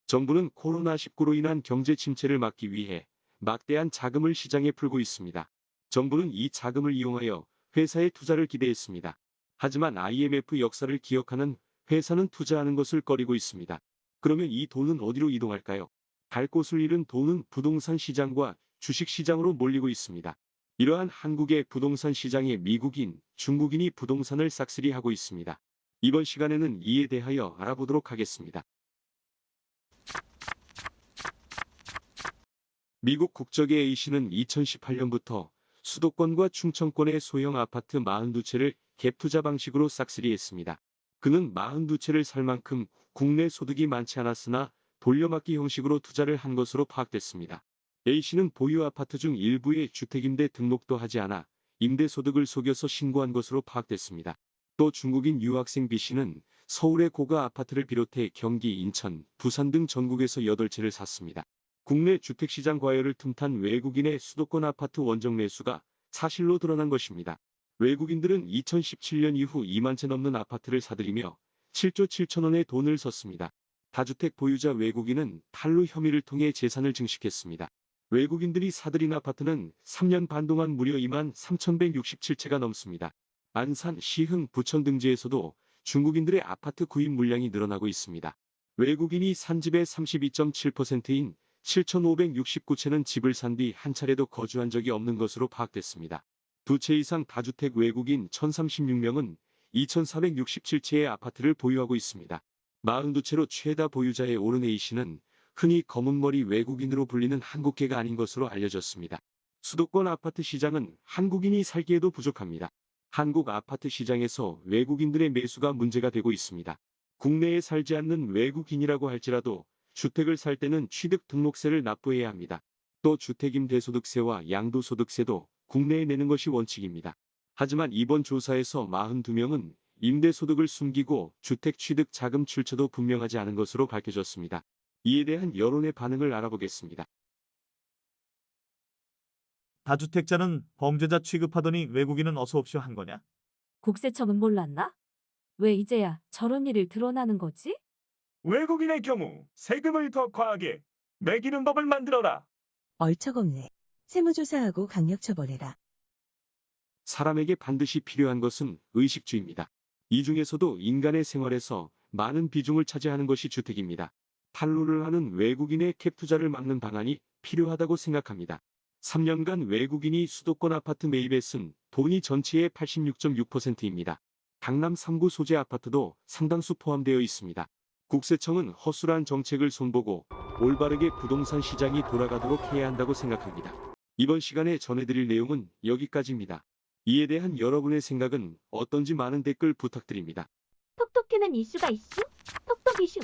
정부는 코로나19로 인한 경제 침체를 막기 위해 막대한 자금을 시장에 풀고 있습니다. 정부는 이 자금을 이용하여 회사에 투자를 기대했습니다. 하지만 IMF 역사를 기억하는 회사는 투자하는 것을 꺼리고 있습니다. 그러면 이 돈은 어디로 이동할까요? 갈 곳을 잃은 돈은 부동산 시장과 주식 시장으로 몰리고 있습니다. 이러한 한국의 부동산 시장에 미국인, 중국인이 부동산을 싹쓸이하고 있습니다. 이번 시간에는 이에 대하여 알아보도록 하겠습니다. 미국 국적의 A씨는 2018년부터 수도권과 충청권의 소형 아파트 42채를 갭투자 방식으로 싹쓸이했습니다. 그는 42채를 살 만큼 국내 소득이 많지 않았으나 돌려막기 형식으로 투자를 한 것으로 파악됐습니다. A씨는 보유 아파트 중 일부에 주택임대 등록도 하지 않아 임대소득을 속여서 신고한 것으로 파악됐습니다. 또 중국인 유학생 B씨는 서울의 고가 아파트를 비롯해 경기, 인천, 부산 등 전국에서 8채를 샀습니다. 국내 주택시장 과열을 틈탄 외국인의 수도권 아파트 원정 매수가 사실로 드러난 것입니다. 외국인들은 2017년 이후 2만 채 넘는 아파트를 사들이며 7조 7천원의 돈을 썼습니다. 다주택 보유자 외국인은 탈루 혐의를 통해 재산을 증식했습니다. 외국인들이 사들인 아파트는 3년 반 동안 무려 2만 3,167채가 넘습니다. 안산, 시흥, 부천 등지에서도 중국인들의 아파트 구입 물량이 늘어나고 있습니다. 외국인이 산 집의 32.7%인 7,569채는 집을 산 뒤 한 차례도 거주한 적이 없는 것으로 파악됐습니다. 2채 이상 다주택 외국인 1,036명은 2,467채의 아파트를 보유하고 있습니다. 42채로 최다 보유자에 오른 A씨는 흔히 검은머리 외국인으로 불리는 한국계가 아닌 것으로 알려졌습니다. 수도권 아파트 시장은 한국인이 살기에도 부족합니다. 한국 아파트 시장에서 외국인들의 매수가 문제가 되고 있습니다. 국내에 살지 않는 외국인이라고 할지라도 주택을 살 때는 취득등록세를 납부해야 합니다. 또 주택임대소득세와 양도소득세도 국내에 내는 것이 원칙입니다. 하지만 이번 조사에서 42명은 임대소득을 숨기고 주택 취득 자금 출처도 분명하지 않은 것으로 밝혀졌습니다. 이에 대한 여론의 반응을 알아보겠습니다. 다주택자는 범죄자 취급하더니 외국인은 어서옵쇼 한 거냐? 국세청은 몰랐나? 왜 이제야 저런 일을 드러나는 거지? 외국인의 경우 세금을 더 과하게 매기는 법을 만들어라. 얼척없네. 세무조사하고 강력 처벌해라. 사람에게 반드시 필요한 것은 의식주입니다. 이 중에서도 인간의 생활에서 많은 비중을 차지하는 것이 주택입니다. 탈루를 하는 외국인의 캡 투자를 막는 방안이 필요하다고 생각합니다. 3년간 외국인이 수도권 아파트 매입에 쓴 돈이 전체의 86.6%입니다. 강남 3구 소재 아파트도 상당수 포함되어 있습니다. 국세청은 허술한 정책을 손보고 올바르게 부동산 시장이 돌아가도록 해야 한다고 생각합니다. 이번 시간에 전해드릴 내용은 여기까지입니다. 이에 대한 여러분의 생각은 어떤지 많은 댓글 부탁드립니다. 톡톡 튀는 이슈가 이슈? 톡톡 이슈.